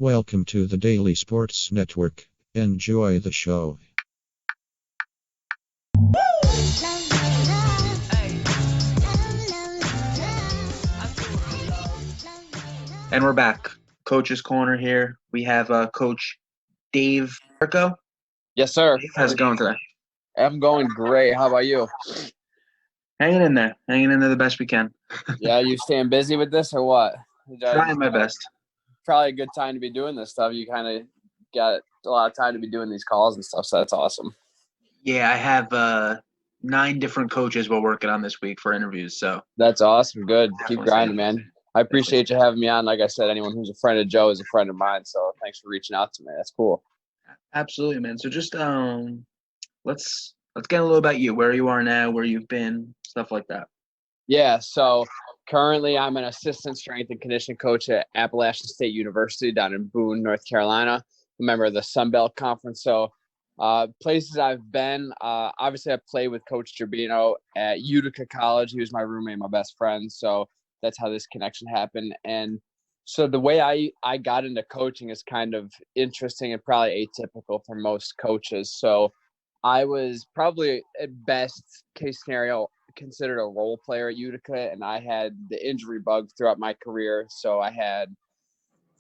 Welcome to the Daily Sports Network. Enjoy the show. And we're back. Coach's Corner here. We have Coach Dave Chirco. Yes, sir. How's it going today? I'm going great. How about you? Hanging in there the best we can. Yeah, you staying busy with this or what? Trying my best. Probably a good time to be doing this stuff. You kind of got a lot of time to be doing these calls and stuff, so that's awesome. Yeah, I have 9 different coaches we're working on this week for interviews. So that's awesome. Good. Definitely Keep grinding, man. I appreciate you having me on. Like I said, anyone who's a friend of Joe is a friend of mine. So thanks for reaching out to me. That's cool. Absolutely, man. So just let's get a little about you, where you are now, where you've been, stuff like that. Yeah, so currently I'm an assistant strength and conditioning coach at Appalachian State University down in Boone, North Carolina, a member of the Sun Belt Conference. So places I've been, obviously I played with Coach Gerbino at Utica College. He was my roommate, my best friend. So that's how this connection happened. And so the way I got into coaching is kind of interesting and probably atypical for most coaches. So I was probably at best case scenario considered a role player at Utica, and I had the injury bug throughout my career. So I had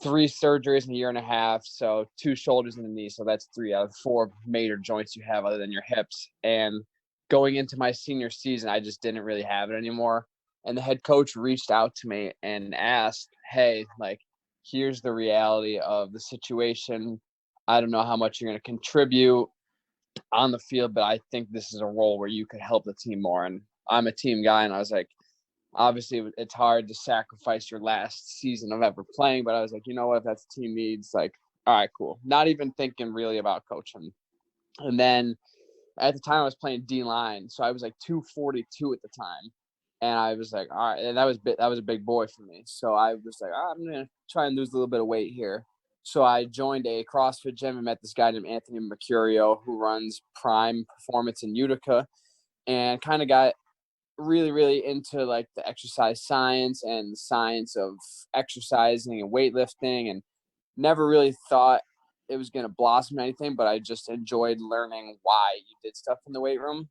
3 surgeries in a year and a half, so 2 shoulders and a knee. So that's 3 out of 4 major joints you have other than your hips. And going into my senior season, I just didn't really have it anymore. And the head coach reached out to me and asked, hey, like, here's the reality of the situation. I don't know how much you're going to contribute on the field, but I think this is a role where you could help the team more. And I'm a team guy, and I was like, obviously it's hard to sacrifice your last season of ever playing, but I was like, you know what, if that's the team needs, like, all right, cool. Not even thinking really about coaching. And then at the time I was playing D-line, so I was like 242 at the time. And I was like, all right, and that was a big boy for me. So I was like, I'm going to try and lose a little bit of weight here. So I joined a CrossFit gym and met this guy named Anthony Mercurio, who runs Prime Performance in Utica, and kind of got really, really into like the exercise science and the science of exercising and weightlifting, and never really thought it was going to blossom anything, but I just enjoyed learning why you did stuff in the weight room.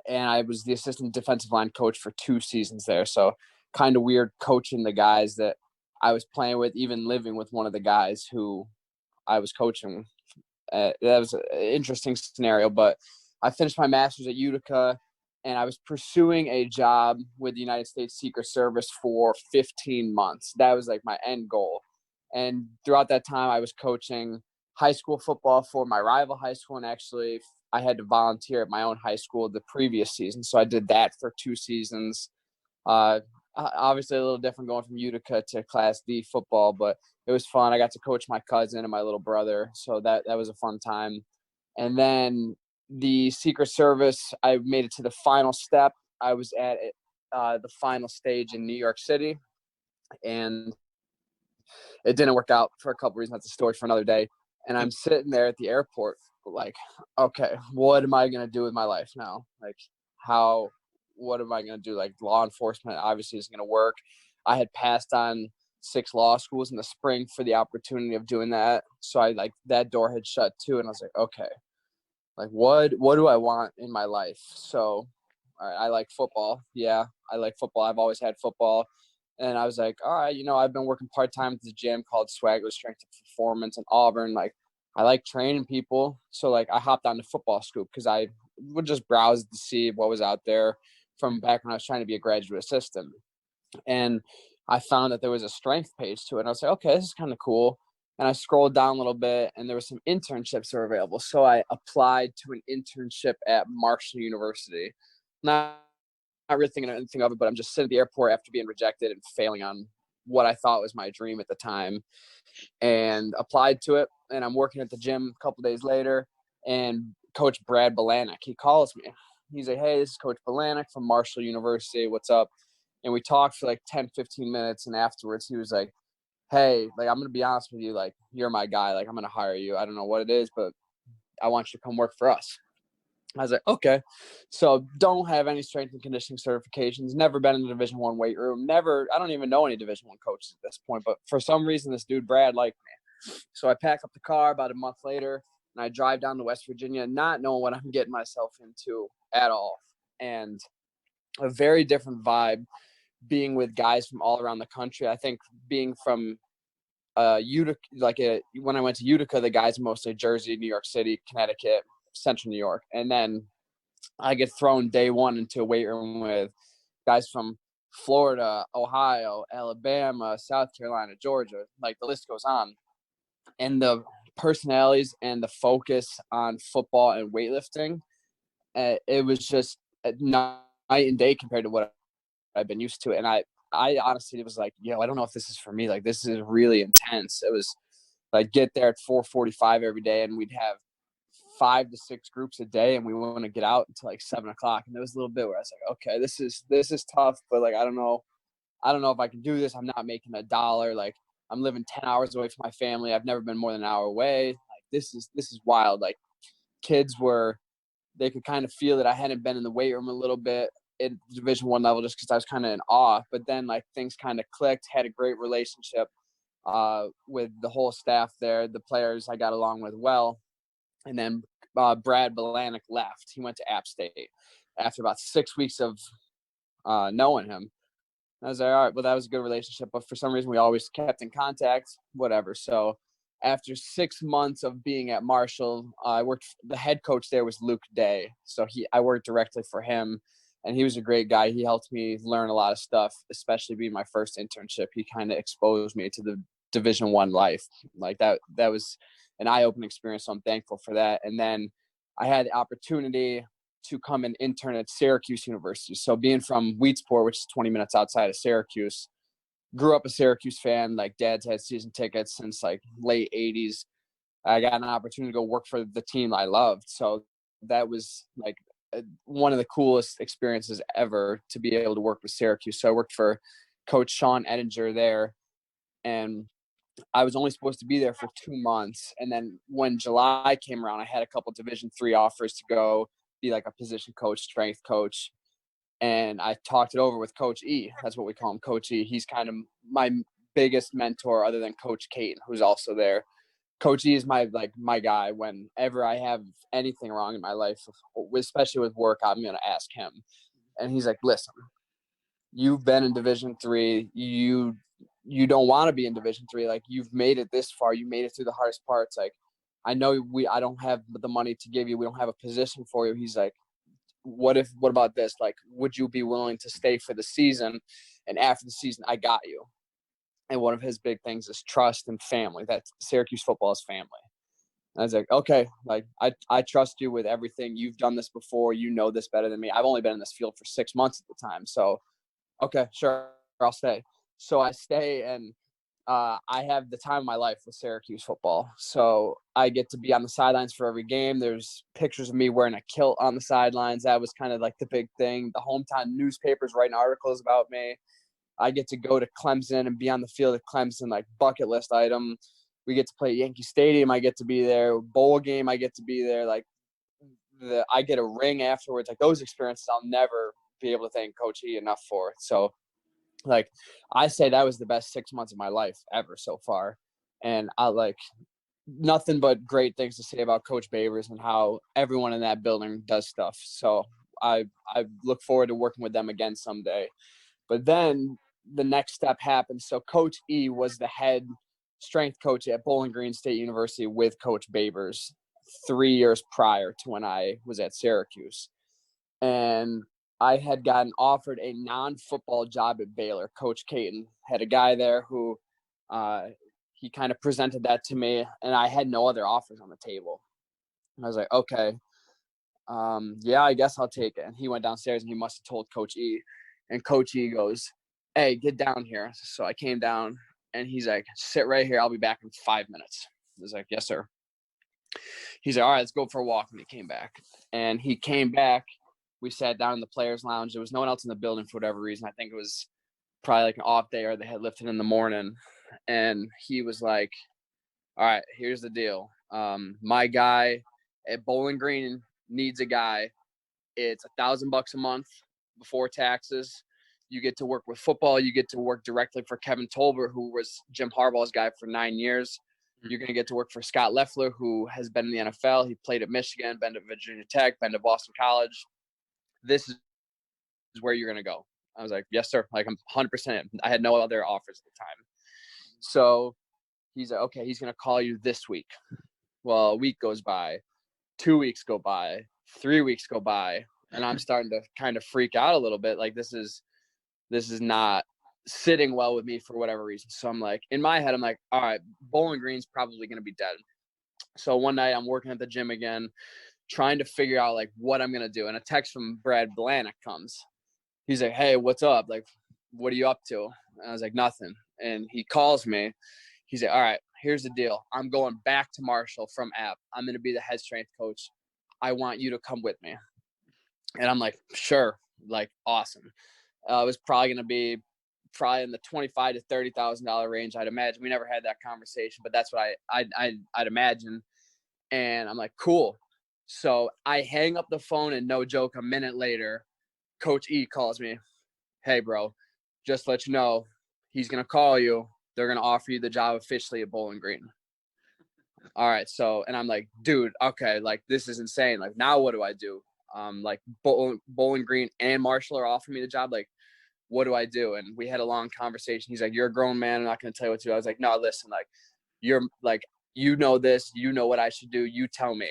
And I was the assistant defensive line coach for 2 seasons there. So kind of weird coaching the guys that I was playing with, even living with one of the guys who I was coaching. That was an interesting scenario, but I finished my master's at Utica, and I was pursuing a job with the United States Secret Service for 15 months. That was like my end goal. And throughout that time, I was coaching high school football for my rival high school, and actually I had to volunteer at my own high school the previous season. So I did that for 2 seasons. Obviously a little different going from Utica to Class D football, but it was fun. I got to coach my cousin and my little brother, so that was a fun time. And then the Secret Service, I made it to the final step. I was at the final stage in New York City, and it didn't work out for a couple reasons. That's a story for another day. And I'm sitting there at the airport like, okay, what am I going to do with my life now? Like, what am I going to do? Like, law enforcement obviously isn't going to work. I had passed on 6 law schools in the spring for the opportunity of doing that. So that door had shut too. And I was like, okay, like what do I want in my life? So all right, I like football. Yeah, I like football. I've always had football. And I was like, all right, I've been working part-time at the gym called Swagler Strength and Performance in Auburn. Like, I like training people. So like I hopped on the football scoop because I would just browse to see what was out there from back when I was trying to be a graduate assistant. And I found that there was a strength page to it. And I was like, okay, this is kind of cool. And I scrolled down a little bit, and there were some internships that were available. So I applied to an internship at Marshall University. Not really thinking anything of it, but I'm just sitting at the airport after being rejected and failing on what I thought was my dream at the time, and applied to it. And I'm working at the gym a couple days later, and Coach Brad Balanek, he calls me. He's like, hey, this is Coach Balanek from Marshall University. What's up? And we talked for like 10, 15 minutes. And afterwards he was like, hey, like, I'm going to be honest with you. Like, you're my guy. Like, I'm going to hire you. I don't know what it is, but I want you to come work for us. I was like, okay. So don't have any strength and conditioning certifications. Never been in the Division I weight room. I don't even know any Division I coaches at this point. But for some reason, this dude, Brad, liked me. So I pack up the car about a month later, and I drive down to West Virginia, not knowing what I'm getting myself into at all. And a very different vibe being with guys from all around the country. I think being from Utica, when I went to Utica, the guys mostly Jersey, New York City, Connecticut, Central New York. And then I get thrown day one into a weight room with guys from Florida, Ohio, Alabama, South Carolina, Georgia, like the list goes on. And the personalities and the focus on football and weightlifting, it was just night and day compared to what I've been used to. And I honestly was like, I don't know if this is for me. Like, this is really intense. It was like, get there at 4:45 every day, and we'd have 5 to 6 groups a day, and we want to get out until like 7 o'clock. And there was a little bit where I was like, okay, this is tough, but like, I don't know if I can do this. I'm not making $1. Like, I'm living 10 hours away from my family. I've never been more than an hour away. Like, this is wild. Like, kids they could kind of feel that I hadn't been in the weight room a little bit at Division I level, just because I was kind of in awe. But then like things kind of clicked, had a great relationship with the whole staff there. The players I got along with well. And then Brad Belanek left. He went to App State after about 6 weeks of knowing him. I was like, all right, well, that was a good relationship. But for some reason, we always kept in contact, whatever. So after 6 months of being at Marshall, the head coach there was Luke Day. So I worked directly for him, and he was a great guy. He helped me learn a lot of stuff, especially being my first internship. He kind of exposed me to the Division I life. Like that was an eye-opening experience. So I'm thankful for that. And then I had the opportunity to come and intern at Syracuse University. So being from Wheatsport, which is 20 minutes outside of Syracuse, grew up a Syracuse fan. Like, dad's had season tickets since like late 80s. I got an opportunity to go work for the team I loved. So that was like one of the coolest experiences ever, to be able to work with Syracuse. So I worked for Coach Sean Ettinger there, and I was only supposed to be there for 2 months. And then when July came around, I had a couple Division III offers to go be like a position coach, strength coach. And I talked it over with Coach E. That's what we call him, Coach E. He's kind of my biggest mentor other than Coach Caton, who's also there. Coach E is my guy. Whenever I have anything wrong in my life, especially with work, I'm going to ask him. And he's like, listen, you've been in Division III. You don't want to be in Division III. Like, you've made it this far. You made it through the hardest parts. Like, I know I don't have the money to give you. We don't have a position for you. He's like, what about this? Like, would you be willing to stay for the season? And after the season, I got you. And one of his big things is trust and family. That Syracuse football is family. And I was like, okay, like I trust you with everything. You've done this before. You know this better than me. I've only been in this field for 6 months at the time. So, okay, sure, I'll stay. So I stay, and I have the time of my life with Syracuse football. So I get to be on the sidelines for every game. There's pictures of me wearing a kilt on the sidelines. That was kind of like the big thing. The hometown newspapers writing articles about me. I get to go to Clemson and be on the field at Clemson, like bucket list item. We get to play Yankee Stadium. I get to be there. Bowl game, I get to be there. Like, I get a ring afterwards. Like, those experiences I'll never be able to thank Coach E enough for. So, like, I say that was the best 6 months of my life ever so far. And I like nothing but great things to say about Coach Babers and how everyone in that building does stuff. So I look forward to working with them again someday. But then the next step happened. So Coach E was the head strength coach at Bowling Green State University with Coach Babers 3 years prior to when I was at Syracuse. And I had gotten offered a non-football job at Baylor. Coach Caton had a guy there who he kind of presented that to me, and I had no other offers on the table. And I was like, okay, yeah, I guess I'll take it. And he went downstairs, and he must have told Coach E. And Coach E goes, hey, get down here. So I came down, and he's like, sit right here. I'll be back in 5 minutes. I was like, yes, sir. He's like, all right, let's go for a walk. And he came back. And he came back. We sat down in the players' lounge. There was no one else in the building for whatever reason. I think it was probably like an off day, or they had lifted in the morning. And he was like, all right, here's the deal. My guy at Bowling Green needs a guy. It's $1,000 a month before taxes. You get to work with football. You get to work directly for Kevin Tolbert, who was Jim Harbaugh's guy for 9 years. You're going to get to work for Scott Leffler, who has been in the NFL. He played at Michigan, been to Virginia Tech, been to Boston College. This is where you're going to go. I was like, yes, sir. Like, I'm 100%. I had no other offers at the time. So he's like, okay, he's going to call you this week. Well, a week goes by, 2 weeks go by, 3 weeks go by, and I'm starting to kind of freak out a little bit. Like, this is not sitting well with me for whatever reason. So I'm like, in my head, I'm like, all right, Bowling Green's probably going to be dead. So one night I'm working at the gym again, trying to figure out like what I'm going to do. And a text from Brad Blanick comes. He's like, hey, what's up? Like, what are you up to? And I was like, nothing. And he calls me. He's like, all right, here's the deal. I'm going back to Marshall from App. I'm going to be the head strength coach. I want you to come with me. And I'm like, sure, like, awesome. It was probably going to be in the $25,000 to $30,000 range, I'd imagine. We never had that conversation, but that's what I'd imagine. And I'm like, cool. So I hang up the phone, and no joke, a minute later, Coach E calls me. Hey, bro, just let you know, he's going to call you. They're going to offer you the job officially at Bowling Green. All right. So, and I'm like, dude, okay, like, this is insane. Like, now what do I do? Like, Bowling Green and Marshall are offering me the job. Like, what do I do? And we had a long conversation. He's like, you're a grown man. I'm not going to tell you what to do. I was like, no, listen, like, you're like, you know this, you know what I should do. You tell me.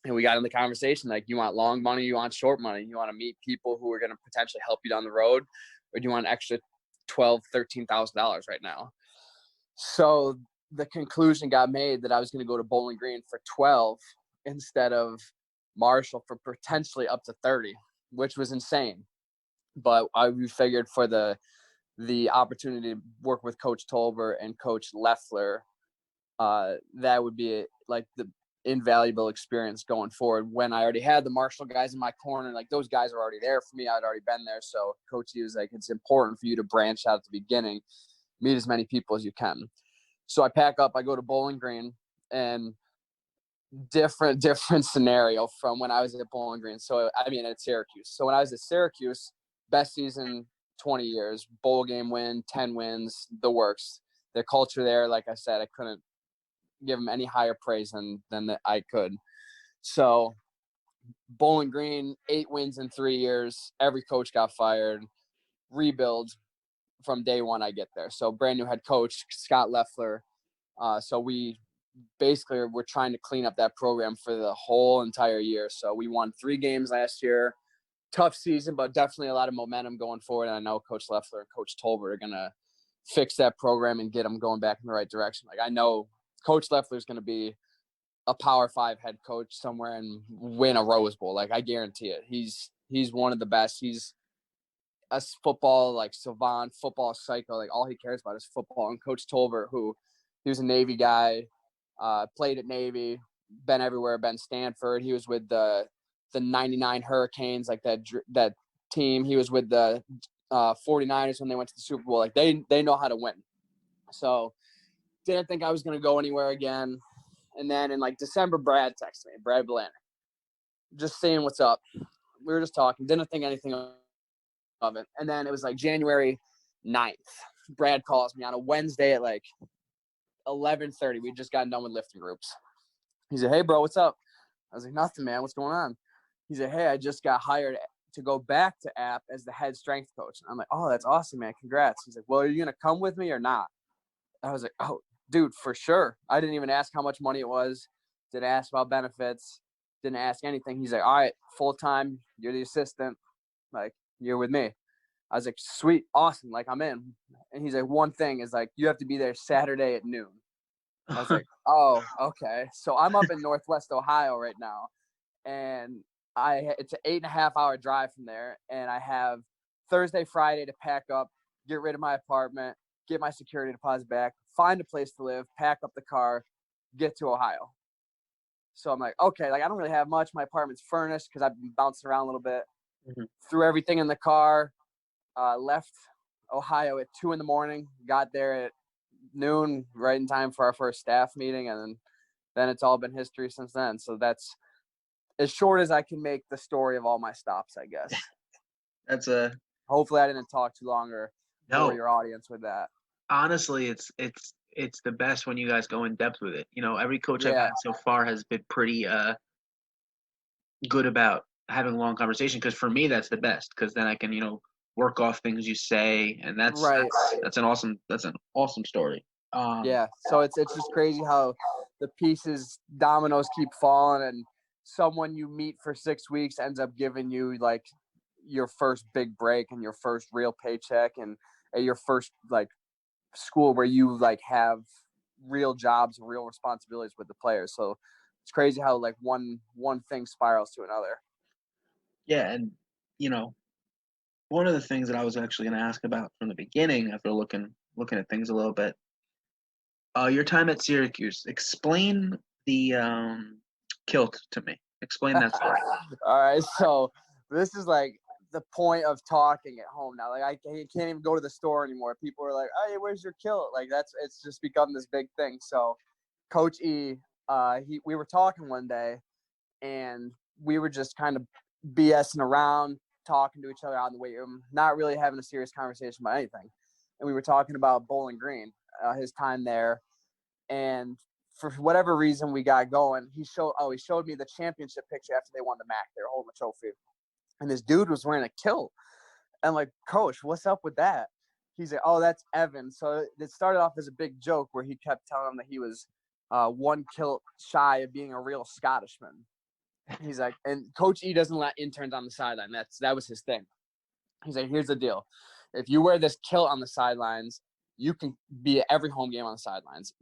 And we got in the conversation. Like, you want long money? You want short money? You want to meet people who are going to potentially help you down the road? Or do you want an extra $12,000, $13,000 right now? So the conclusion got made that I was going to go to Bowling Green for 12 instead of Marshall for potentially up to 30, which was insane. But we figured for the opportunity to work with Coach Tolbert and Coach Leffler, that would be like the invaluable experience going forward. When I already had the Marshall guys in my corner, like, those guys are already there for me. I'd already been there. So Coach E was like, it's important for you to branch out at the beginning, meet as many people as you can. So I pack up, I go to Bowling Green, and different scenario from when I was at Bowling Green. So, I mean, at Syracuse. So when I was at Syracuse, best season 20 years, bowl game win, 10 wins, the works. Their culture there, like I said, I couldn't give them any higher praise than I could. So Bowling Green, 8 wins in 3 years. Every coach got fired. Rebuild from day one I get there. So brand new head coach, Scott Leffler. So we basically we're trying to clean up that program for the whole entire year. So we won 3 games last year. Tough season, but definitely a lot of momentum going forward. And I know Coach Leffler and Coach Tolbert are going to fix that program and get them going back in the right direction. Like, I know Coach Leffler is going to be a Power 5 head coach somewhere and win a Rose Bowl. Like, I guarantee it. He's one of the best. He's a football, like, savant, football psycho. Like, all he cares about is football. And Coach Tolbert, who he was a Navy guy, played at Navy, been everywhere, been Stanford. He was with the 99 Hurricanes, like that team. He was with the 49ers when they went to the Super Bowl. Like, they know how to win. So didn't think I was going to go anywhere again. And then in like December, Brad texted me, Brad Blanick, just saying what's up. We were just talking, didn't think anything of it. And then it was like January 9th. Brad calls me on a Wednesday at like 11:30. We just got done with lifting groups. He said, hey, bro, what's up? I was like, nothing, man. What's going on? He said, hey, I just got hired to go back to App as the head strength coach. And I'm like, oh, that's awesome, man. Congrats. He's like, well, are you going to come with me or not? I was like, oh, dude, for sure. I didn't even ask how much money it was. Didn't ask about benefits. Didn't ask anything. He's like, all right, full-time. You're the assistant. Like, you're with me. I was like, sweet, awesome. Like, I'm in. And he's like, one thing is, like, you have to be there Saturday at noon. I was like, oh, okay. So I'm up in Northwest Ohio right now. And it's an 8.5-hour drive from there. And I have Thursday, Friday to pack up, get rid of my apartment, get my security deposit back, find a place to live, pack up the car, get to Ohio. So I'm like, okay, like, I don't really have much. My apartment's furnished because I've been bouncing around a little bit. Mm-hmm. Threw everything in the car, left Ohio at 2 a.m, got there at noon, right in time for our first staff meeting. And then it's all been history since then. So that's as short as I can make the story of all my stops, I guess. Hopefully I didn't talk too long or bore your audience with that. Honestly, it's it's the best when you guys go in depth with it. You know, every coach I've Yeah, had so far has been pretty good about having a long conversation, because for me that's the best, because then I can, work off things you say, and that's right. that's an awesome story. Yeah. So it's just crazy how the pieces, dominoes keep falling, and someone you meet for 6 weeks ends up giving you like your first big break and your first real paycheck and your first like school where you like have real jobs and real responsibilities with the players. So it's crazy how like one thing spirals to another. Yeah, and you know, one of the things that I was actually going to ask about from the beginning, after looking at things a little bit, your time at Syracuse. Explain the kilt to me. Explain that story. All right, so this is like the point of talking at home now. Like I can't even go to the store anymore. People are like, "Hey, where's your kilt?" Like it's just become this big thing. So Coach E, we were talking one day, and we were just kind of BSing around, talking to each other out in the weight room, not really having a serious conversation about anything. And we were talking about Bowling Green, his time there, and for whatever reason we got going. He showed me the championship picture after they won the MAC. They were holding the trophy, and this dude was wearing a kilt. And like, Coach, what's up with that? He's like, oh, that's Evan. So it started off as a big joke where he kept telling him that he was one kilt shy of being a real Scottishman. He's like, and Coach E doesn't let interns on the sideline. That was his thing. He's like, here's the deal. If you wear this kilt on the sidelines, you can be at every home game on the sidelines.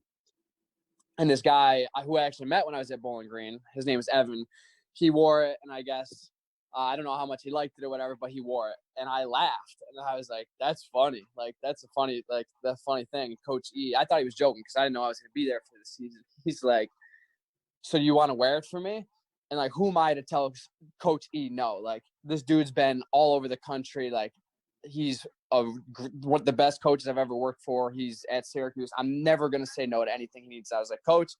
And this guy who I actually met when I was at Bowling Green, his name is Evan. He wore it, and I guess I don't know how much he liked it or whatever, but he wore it, and I laughed, and I was like, "That's funny. Like that's a funny thing." Coach E, I thought he was joking because I didn't know I was going to be there for the season. He's like, "So you want to wear it for me?" And like, who am I to tell Coach E no? Like this dude's been all over the country. Like he's one of the best coaches I've ever worked for. He's at Syracuse. I'm never going to say no to anything he needs. I was like, Coach,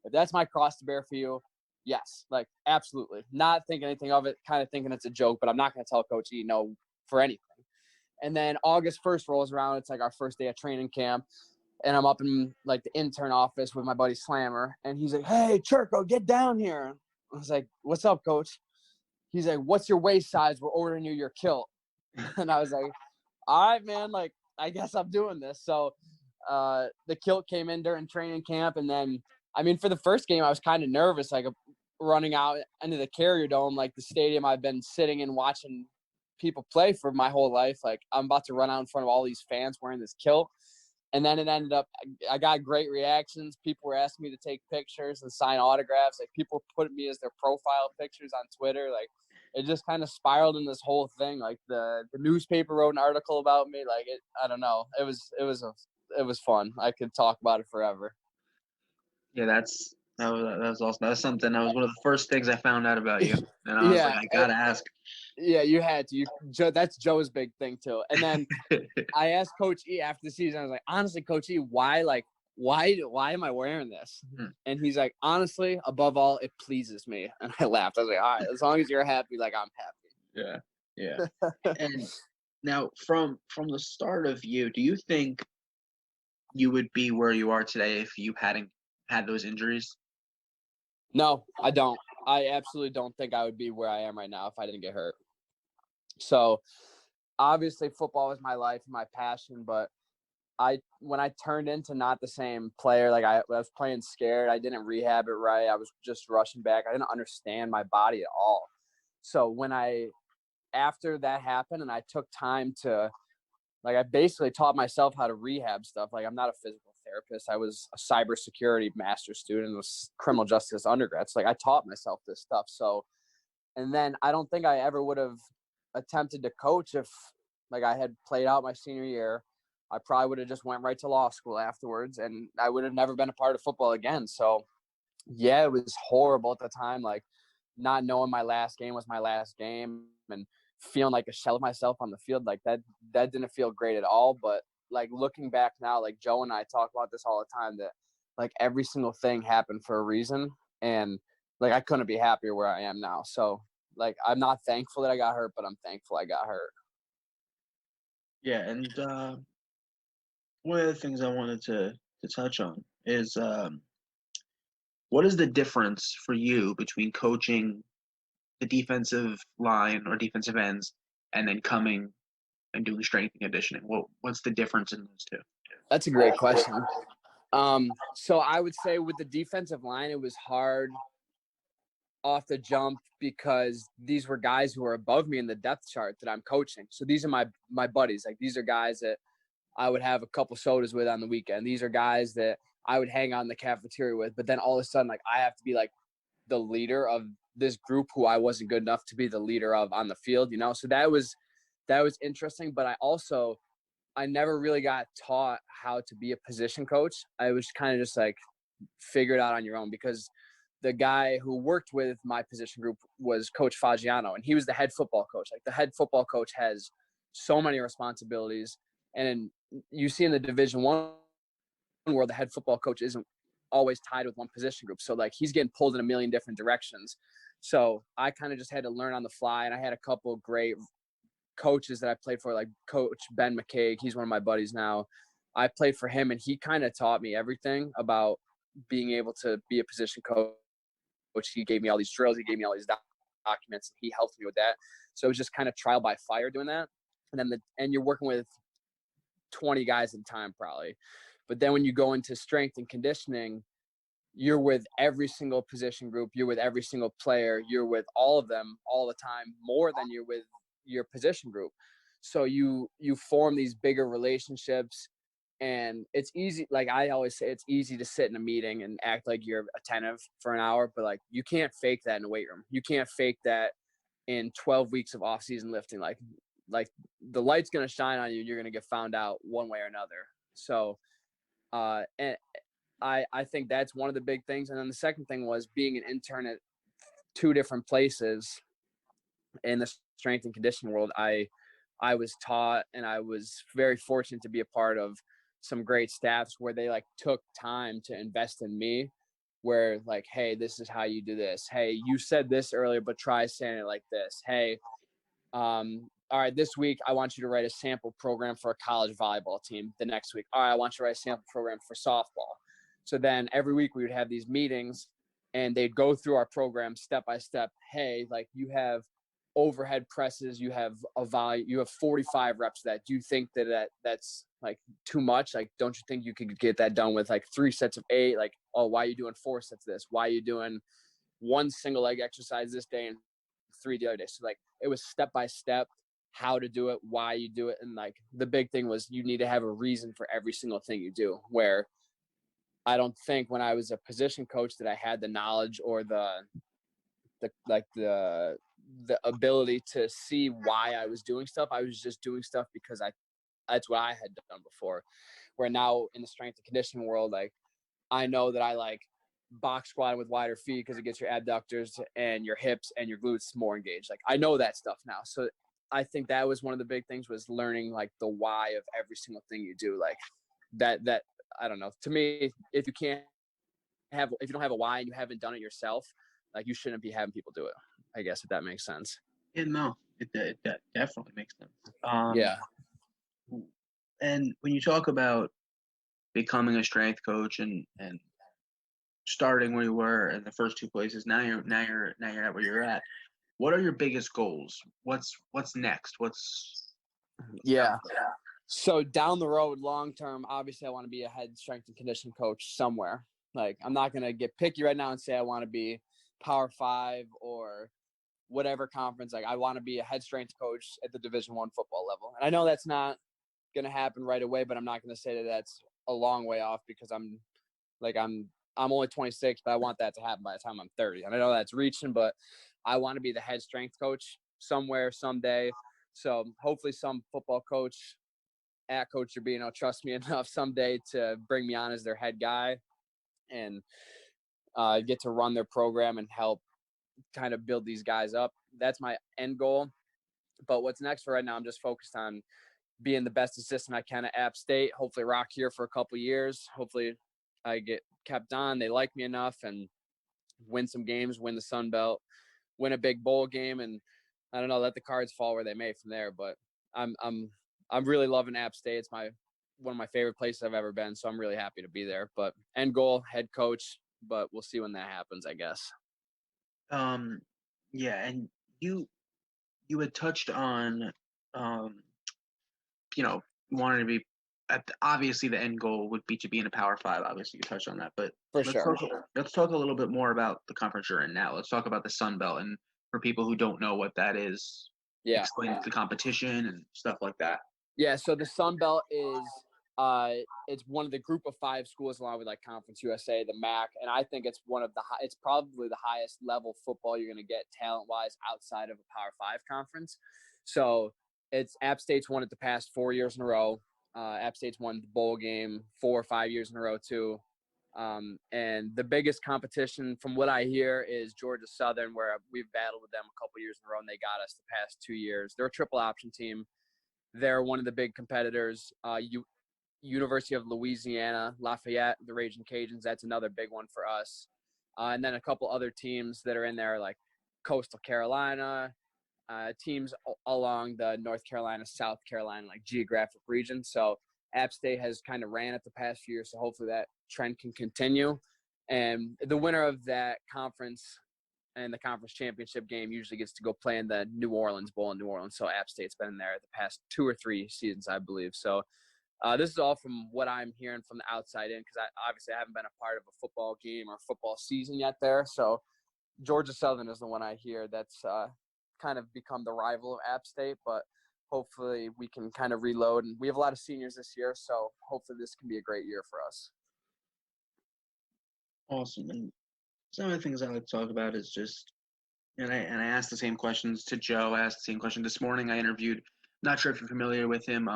if that's my cross to bear for you, yes, like absolutely. Not thinking anything of it, kind of thinking it's a joke, but I'm not going to tell Coach E no for anything. And then August 1st rolls around. It's like our first day of training camp. And I'm up in like the intern office with my buddy Slammer. And he's like, hey, Chirco, get down here. I was like, what's up, Coach? He's like, what's your waist size? We're ordering you your kilt. And I was like, all right, man, like, I guess I'm doing this. So the kilt came in during training camp. And then, I mean, for the first game, I was kind of nervous, like running out into the Carrier Dome, like the stadium I've been sitting and watching people play for my whole life. Like, I'm about to run out in front of all these fans wearing this kilt. And then it ended up, I got great reactions. People were asking me to take pictures and sign autographs. Like, people put me as their profile pictures on Twitter. Like, it just kind of spiraled in this whole thing. Like, the newspaper wrote an article about me. Like, I don't know. It was fun. I could talk about it forever. Yeah, that was awesome. That was something. That was one of the first things I found out about you, and I was Yeah, like, I gotta ask. Yeah, you had to. That's Joe's big thing too. And then I asked Coach E after the season. I was like, honestly, Coach E, why am I wearing this? And he's like, honestly, above all, it pleases me. And I laughed. I was like, all right, as long as you're happy, like I'm happy. Yeah. And now, from the start of you, do you think you would be where you are today if you hadn't had those injuries? No, I don't. I absolutely don't think I would be where I am right now if I didn't get hurt. So obviously football was my life and my passion, but when I turned into not the same player, like I was playing scared, I didn't rehab it right. I was just rushing back. I didn't understand my body at all. So after that happened and I took time to, like, I basically taught myself how to rehab stuff. Like, I'm not a physical therapist. I was a cybersecurity master's student, was criminal justice undergrad. So like I taught myself this stuff. So, and then I don't think I ever would have attempted to coach if like I had played out my senior year. I probably would have just went right to law school afterwards, and I would have never been a part of football again. So yeah, it was horrible at the time, like not knowing my last game was my last game and feeling like a shell of myself on the field. Like that didn't feel great at all. But like looking back now, like Joe and I talk about this all the time, that like every single thing happened for a reason, and like I couldn't be happier where I am now. So like I'm not thankful that I got hurt, but I'm thankful I got hurt. Yeah, and one of the things I wanted to to touch on is what is the difference for you between coaching the defensive line or defensive ends and then coming and doing strength and conditioning? What's the difference in those two? That's a great question. So I would say with the defensive line, it was hard off the jump because these were guys who were above me in the depth chart that I'm coaching. So these are my buddies. Like, these are guys that I would have a couple sodas with on the weekend. These are guys that I would hang out in the cafeteria with. But then all of a sudden, like, I have to be like the leader of this group who I wasn't good enough to be the leader of on the field, So that was interesting. But I never really got taught how to be a position coach. I was kind of just like figure it out on your own, because the guy who worked with my position group was Coach Fagiano, and he was the head football coach. Like, the head football coach has so many responsibilities, and you see in the Division I where the head football coach isn't always tied with one position group. So, like, he's getting pulled in a million different directions. So I kind of just had to learn on the fly, and I had a couple of great coaches that I played for, like Coach Ben McCaig. He's one of my buddies now. I played for him, and he kind of taught me everything about being able to be a position coach. He gave me all these drills. He gave me all these documents, and he helped me with that. So it was just kind of trial by fire doing that. And then you're working with 20 guys at a time probably. But then when you go into strength and conditioning, you're with every single position group. You're with every single player. You're with all of them all the time, more than you're with your position group. So you form these bigger relationships. And it's easy, like I always say, it's easy to sit in a meeting and act like you're attentive for an hour, but like, you can't fake that in a weight room. You can't fake that in 12 weeks of off-season lifting. Like the light's going to shine on you. You're going to get found out one way or another. So, and I think that's one of the big things. And then the second thing was being an intern at two different places in the strength and conditioning world. I was taught, and I was very fortunate to be a part of some great staffs where they like took time to invest in me, where like, hey, this is how you do this. Hey, you said this earlier, but try saying it like this. Hey, all right, this week I want you to write a sample program for a college volleyball team. The next week, all right, I want you to write a sample program for softball. So then every week we would have these meetings, and they'd go through our program step by step. Hey, like, you have overhead presses, you have a volley, you have 45 reps of that. Do you think that's like too much? Like, don't you think you could get that done with like 3 sets of 8? Like, oh, why are you doing 4 sets of this? Why are you doing one single leg exercise this day and 3 the other day? So like, it was step by step how to do it, why you do it. And like, the big thing was you need to have a reason for every single thing you do, where I don't think when I was a position coach that I had the knowledge or the ability to see why I was doing stuff. I was just doing stuff because that's what I had done before. Where now in the strength and conditioning world, like, I know that I like box squatting with wider feet because it gets your abductors and your hips and your glutes more engaged. Like, I know that stuff now. So I think that was one of the big things, was learning like the why of every single thing you do. Like that I don't know. To me, if you don't have a why and you haven't done it yourself, like, you shouldn't be having people do it, I guess, if that makes sense. Yeah, no, it definitely makes sense. Yeah. And when you talk about becoming a strength coach and starting where you were in the first 2 places, now you're at where you're at. What are your biggest goals? What's next? Yeah. So down the road, long term, obviously I want to be a head strength and conditioning coach somewhere. Like, I'm not going to get picky right now and say I want to be Power 5 or whatever conference. Like, I want to be a head strength coach at the Division I football level. And I know that's not going to happen right away, but I'm not going to say that that's a long way off, because I'm only 26, but I want that to happen by the time I'm 30. And I know that's reaching, but I want to be the head strength coach somewhere, someday. So hopefully some football coach at Coach Urbino trust me enough someday to bring me on as their head guy and get to run their program and help kind of build these guys up. That's my end goal. But what's next for right now, I'm just focused on being the best assistant I can at App State. Hopefully rock here for a couple of years. Hopefully I get kept on. They like me enough, and win some games, win the Sun Belt, win a big bowl game, and I don't know, let the cards fall where they may from there. But I'm really loving App State. It's my one of my favorite places I've ever been. So I'm really happy to be there. But end goal, head coach, but we'll see when that happens, I guess. Yeah, and you had touched on, you know, wanting to be obviously the end goal would be to be in a Power Five. Obviously, you touched on that, but For sure. let's talk a little bit more about the conference you're in now. Let's talk about the Sun Belt, and for people who don't know what that is, explain the competition and stuff like that. Yeah, so the Sun Belt is it's one of the group of 5 schools along with like Conference USA, the MAC, and I think it's one of the it's probably the highest level football you're going to get talent-wise outside of a Power 5 conference. So it's App State's won it the past 4 years in a row. App State's won the bowl game 4 or 5 years in a row too. And the biggest competition from what I hear is Georgia Southern, where we've battled with them a couple years in a row, and they got us the past 2 years. They're a triple option team. They're one of the big competitors. University of Louisiana, Lafayette, the Raging Cajuns, that's another big one for us. And then a couple other teams that are in there like Coastal Carolina, teams along the North Carolina, South Carolina, like geographic region. So App State has kind of ran it the past few years, so hopefully that trend can continue. And the winner of that conference and the conference championship game usually gets to go play in the New Orleans Bowl in New Orleans. So App State's been there the past 2 or 3 seasons, I believe. So this is all from what I'm hearing from the outside in, because I haven't been a part of a football game or football season yet there. So Georgia Southern is the one I hear that's kind of become the rival of App State, but hopefully we can kind of reload. And we have a lot of seniors this year, so hopefully this can be a great year for us. Awesome. And some of the things I like to talk about is just, and I asked the same questions to Joe. I asked the same question this morning. I interviewed, not sure if you're familiar with him,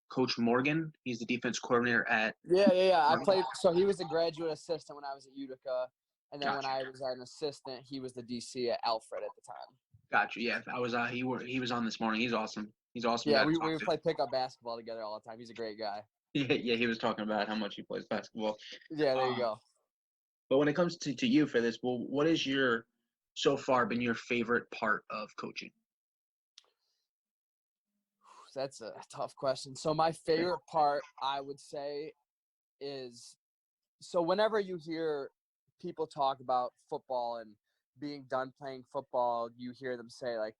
Coach Morgan. He's the defense coordinator at. Yeah. I played. So he was a graduate assistant when I was at Utica, and then Gotcha. when I was an assistant, he was the DC at Alfred at the time. Gotcha. Yeah, I was. He was on this morning. He's awesome. He's awesome. Yeah, we would play pickup basketball together all the time. He's a great guy. Yeah. He was talking about how much he plays basketball. Yeah, there you go. But when it comes to you for this, well, what is so far been your favorite part of coaching? That's a tough question. So my favorite part, I would say, is so whenever you hear people talk about football and being done playing football, you hear them say like,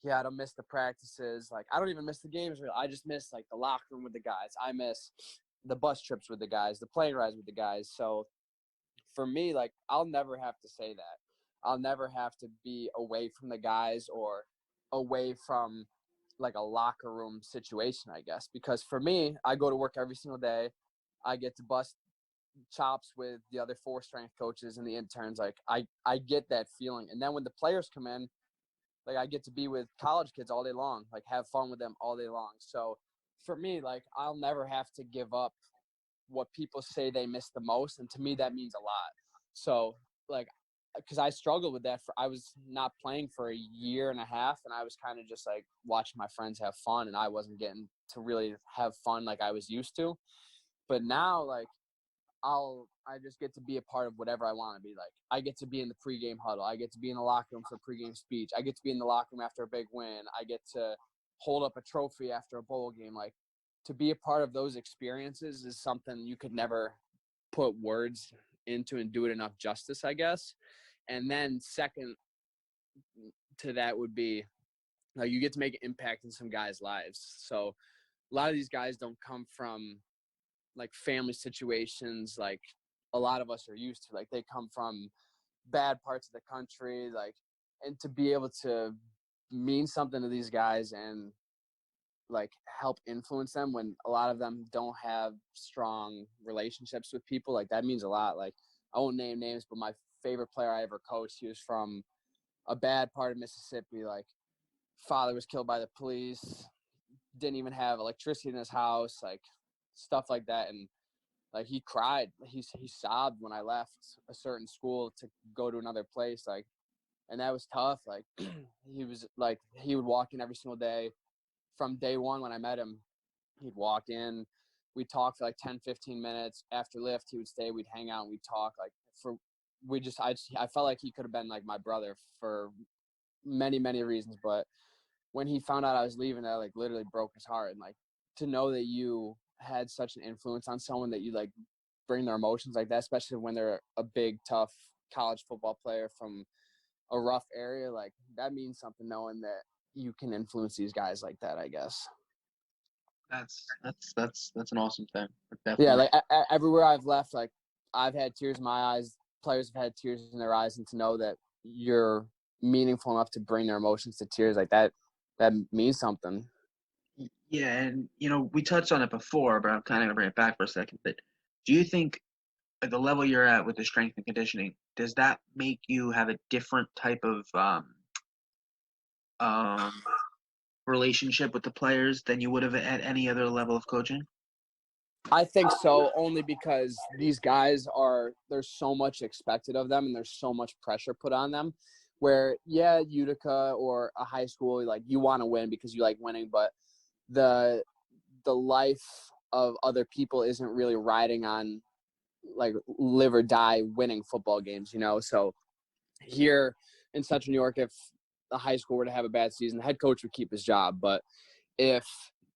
yeah, I don't miss the practices. Like, I don't even miss the games. I just miss like the locker room with the guys. I miss the bus trips with the guys, the plane rides with the guys. So for me, like, I'll never have to say that. I'll never have to be away from the guys or away from like a locker room situation, I guess. Because for me, I go to work every single day. I get to bust chops with the other 4 strength coaches and the interns. Like, I get that feeling. And then when the players come in, like, I get to be with college kids all day long, like have fun with them all day long. So for me, like, I'll never have to give up what people say they miss the most. And to me, that means a lot. So like, because I struggled with that I was not playing for a year and a half, and I was kind of just like watching my friends have fun, and I wasn't getting to really have fun like I was used to. But now, like, I just get to be a part of whatever I want to be. Like, I get to be in the pregame huddle. I get to be in the locker room for pregame speech. I get to be in the locker room after a big win. I get to hold up a trophy after a bowl game. Like, to be a part of those experiences is something you could never put words into and do it enough justice, I guess. And then second to that would be, like, you get to make an impact in some guys' lives. So a lot of these guys don't come from like family situations like a lot of us are used to. Like, they come from bad parts of the country, like, and to be able to mean something to these guys and like help influence them when a lot of them don't have strong relationships with people, like, that means a lot. Like, I won't name names, but my favorite player I ever coached, he was from a bad part of Mississippi. Like, father was killed by the police, didn't even have electricity in his house, like stuff like that. And like, he cried, he sobbed when I left a certain school to go to another place. Like, and that was tough. Like, he would walk in every single day. From day one when I met him, he'd walk in, we'd talk for like 10, 15 minutes. After lift, he would stay, we'd hang out, and we'd talk. Like, I felt like he could have been like my brother for many, many reasons. But when he found out I was leaving, that like literally broke his heart. And like, to know that you had such an influence on someone that you like bring their emotions like that, especially when they're a big, tough college football player from a rough area, like that means something knowing that you can influence these guys like that, I guess. That's an awesome thing. Yeah, Definitely. like everywhere I've left, like I've had tears in my eyes, players have had tears in their eyes, and to know that you're meaningful enough to bring their emotions to tears like that, that means something. Yeah, and we touched on it before, but I'm kind of gonna bring it back for a second. But do you think at the level you're at with the strength and conditioning, does that make you have a different type of um, relationship with the players than you would have at any other level of coaching? I think so, only because these guys there's so much expected of them and there's so much pressure put on them. Where, yeah, Utica or a high school, like you want to win because you like winning, but the life of other people isn't really riding on like live or die winning football games, So here in Central New York, if the high school were to have a bad season, the head coach would keep his job. But if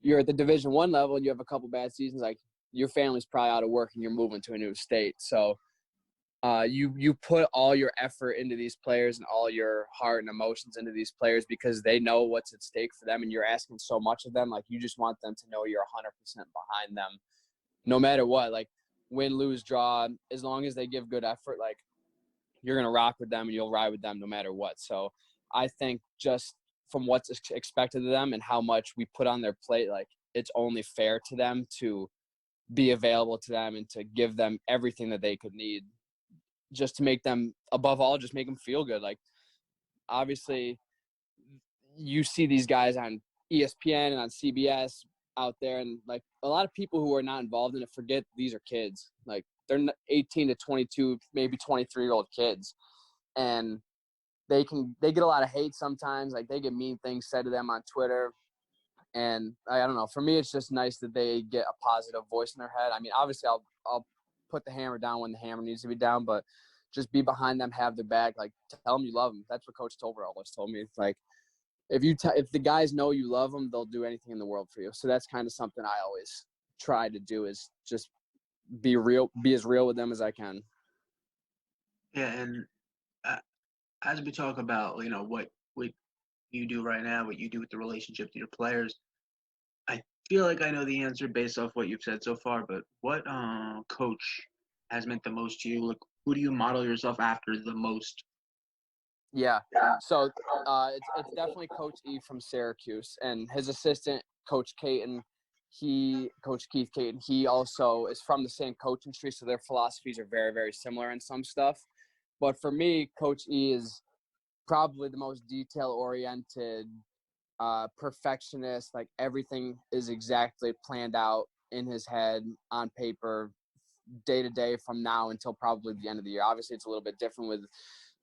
you're at the Division I level and you have a couple bad seasons, like your family's probably out of work and you're moving to a new state. So you put all your effort into these players and all your heart and emotions into these players because they know what's at stake for them, and you're asking so much of them. Like you just want them to know you're 100% behind them, no matter what. Like win, lose, draw, as long as they give good effort, like you're gonna rock with them and you'll ride with them no matter what. So I think just from what's expected of them and how much we put on their plate, like it's only fair to them to be available to them and to give them everything that they could need, just to make them, above all, just make them feel good. Like obviously you see these guys on ESPN and on CBS out there, and like a lot of people who are not involved in it forget these are kids. Like they're 18 to 22, maybe 23-year-old kids, and they get a lot of hate sometimes. Like they get mean things said to them on Twitter, and I don't know. For me, it's just nice that they get a positive voice in their head. I mean, obviously, I'll put the hammer down when the hammer needs to be down, but just be behind them, have their back, like tell them you love them. That's what Coach Tolbert always told me. It's like if the guys know you love them, they'll do anything in the world for you. So that's kind of something I always try to do, is just be as real with them as I can. Yeah, and uh, as we talk about, what you do right now, what you do with the relationship to your players, I feel like I know the answer based off what you've said so far. But what coach has meant the most to you? Like, who do you model yourself after the most? Yeah. So it's definitely Coach E from Syracuse, and his assistant, Coach Caton. Coach Keith Caton, he also is from the same coaching tree, so their philosophies are very, very similar in some stuff. But for me, Coach E is probably the most detail-oriented, perfectionist. Like everything is exactly planned out in his head on paper, day to day from now until probably the end of the year. Obviously, it's a little bit different with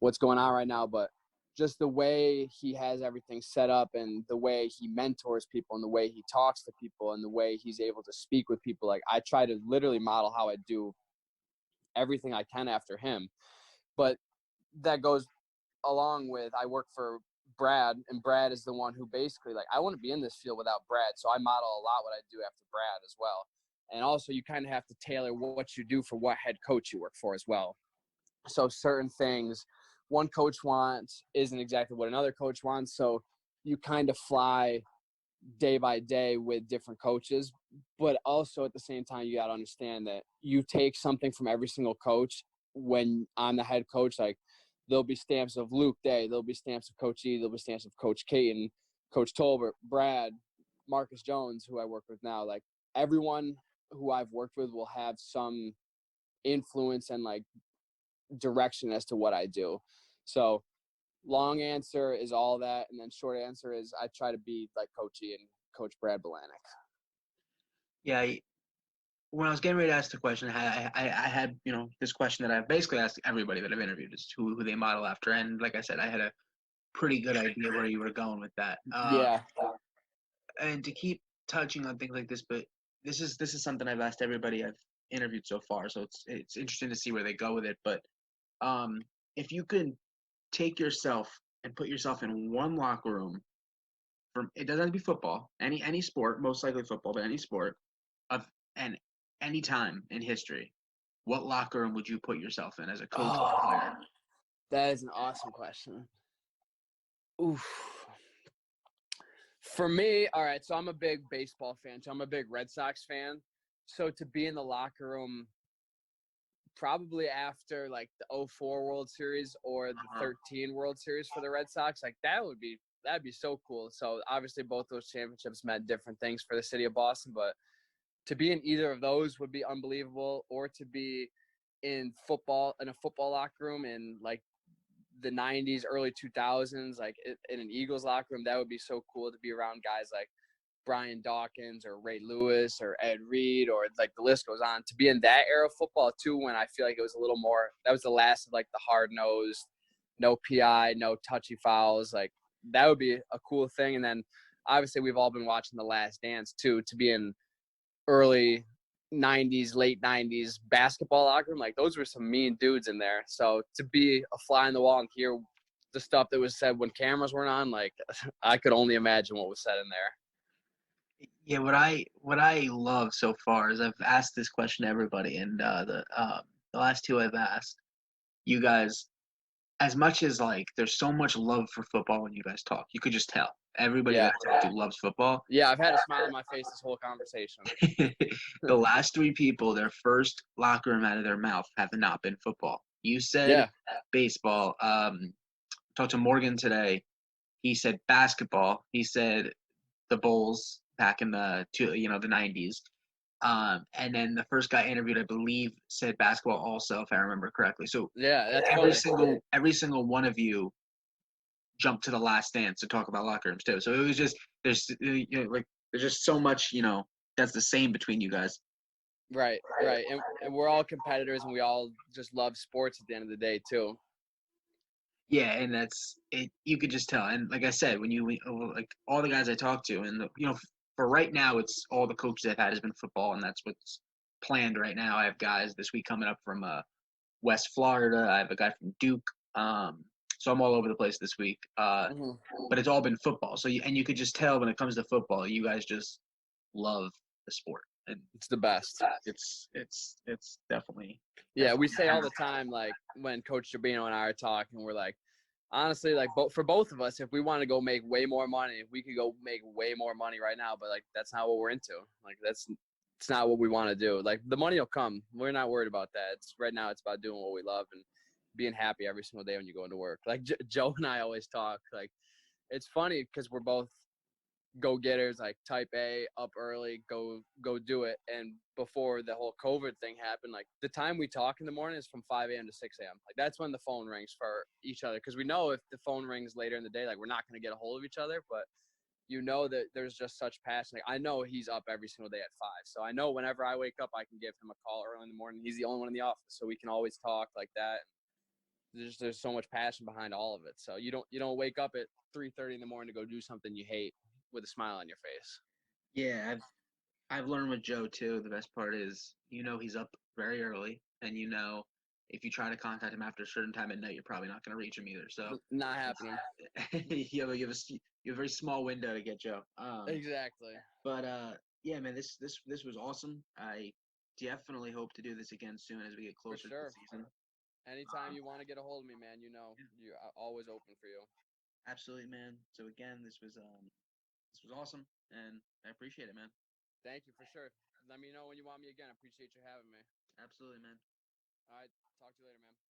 what's going on right now, but just the way he has everything set up and the way he mentors people and the way he talks to people and the way he's able to speak with people. Like I try to literally model how I do everything I can after him. But that goes along with, I work for Brad, and Brad is the one who basically, like, I wouldn't be in this field without Brad. So I model a lot what I do after Brad as well. And also you kind of have to tailor what you do for what head coach you work for as well. So certain things one coach wants isn't exactly what another coach wants. So you kind of fly day by day with different coaches, but also at the same time, you got to understand that you take something from every single coach. When I'm the head coach, like there'll be stamps of Luke Day, there'll be stamps of Coach E, there'll be stamps of Coach Caton, Coach Tolbert, Brad, Marcus Jones, who I work with now. Like everyone who I've worked with will have some influence and like direction as to what I do. So long answer is all that, and then short answer is I try to be like Coach E and Coach Brad Balanik. Yeah, when I was getting ready to ask the question, I had this question that I've basically asked everybody that I've interviewed is who they model after, and like I said, I had a pretty good idea where you were going with that. Yeah. And to keep touching on things like this, but this is something I've asked everybody I've interviewed so far, so it's interesting to see where they go with it. But if you could take yourself and put yourself in one locker room, from it doesn't have to be football, any sport, most likely football, but any sport, of and any time in history, what locker room would you put yourself in as a coach or Oh, player? that is an awesome question. Oof. For me, all right, so I'm a big baseball fan, so I'm a big Red Sox fan. So to be in the locker room probably after like the '04 World Series or the '13 World Series for the Red Sox, like that'd be so cool. So obviously both those championships meant different things for the city of Boston, but to be in either of those would be unbelievable, or to be in a football locker room in like the '90s, early 2000s, like in an Eagles locker room. That would be so cool to be around guys like Brian Dawkins or Ray Lewis or Ed Reed, or like the list goes on. To be in that era of football too, when I feel like it was a little more, that was the last of like the hard nosed, no PI, no touchy fouls. Like that would be a cool thing. And then obviously we've all been watching The Last Dance too, to be in early '90s, late '90s basketball locker room. Like those were some mean dudes in there. So to be a fly on the wall and hear the stuff that was said when cameras weren't on, like I could only imagine what was said in there. Yeah, what I love so far is I've asked this question to everybody, and the last two I've asked you guys, as much as like there's so much love for football when you guys talk, you could just tell everybody Yeah. that I talk to loves football. Yeah, I've had a smile on my face this whole conversation. The last three people, their first locker room out of their mouth have not been football. You said Yeah. baseball. Talked to Morgan today. He said basketball. He said the Bulls back in the 90s. And then the first guy interviewed, I believe, said basketball also, if I remember correctly. So Yeah, that's every single one of you jumped to The Last Dance to talk about locker rooms too. So it was just there's just so much that's the same between you guys. right. And we're all competitors, and we all just love sports at the end of the day too. Yeah, and that's it. You could just tell. And like I said, when you like all the guys I talked to, and for right now, it's all the coaches I've had has been football, and that's what's planned right now. I have guys this week coming up from West Florida. I have a guy from Duke. So I'm all over the place this week. But it's all been football. So you could just tell when it comes to football, you guys just love the sport, and It's the best. it's definitely. Yeah, we say all the time, like when Coach Jabino and I are talking, we're like, honestly, like for both of us, if we want to go make way more money, we could go make way more money right now. But like that's not what we're into. Like it's not what we want to do. Like the money will come. We're not worried about that. It's right now. It's about doing what we love and being happy every single day when you go into work. Like Joe and I always talk. Like it's funny because we're both go-getters, like type A, up early, go do it. And before the whole COVID thing happened, like the time we talk in the morning is from 5 a.m. to 6 a.m. Like that's when the phone rings for each other, because we know if the phone rings later in the day, like we're not going to get a hold of each other. But that there's just such passion. Like I know he's up every single day at 5, so I know whenever I wake up I can give him a call early in the morning. He's the only one in the office, so we can always talk like that. There's so much passion behind all of it. So you don't wake up at 3:30 in the morning to go do something you hate with a smile on your face. Yeah, I've learned with Joe too. The best part is he's up very early, and if you try to contact him after a certain time at night, you're probably not going to reach him either. So Not happening. you have a very small window to get Joe. Exactly. But yeah, man, this was awesome. I definitely hope to do this again soon as we get closer to the season. Anytime you want to get a hold of me, man, you're always open for you. Absolutely, man. So again, this was awesome, and I appreciate it, man. Thank you for sure. Let me know when you want me again. I appreciate you having me. Absolutely, man. All right. Talk to you later, man.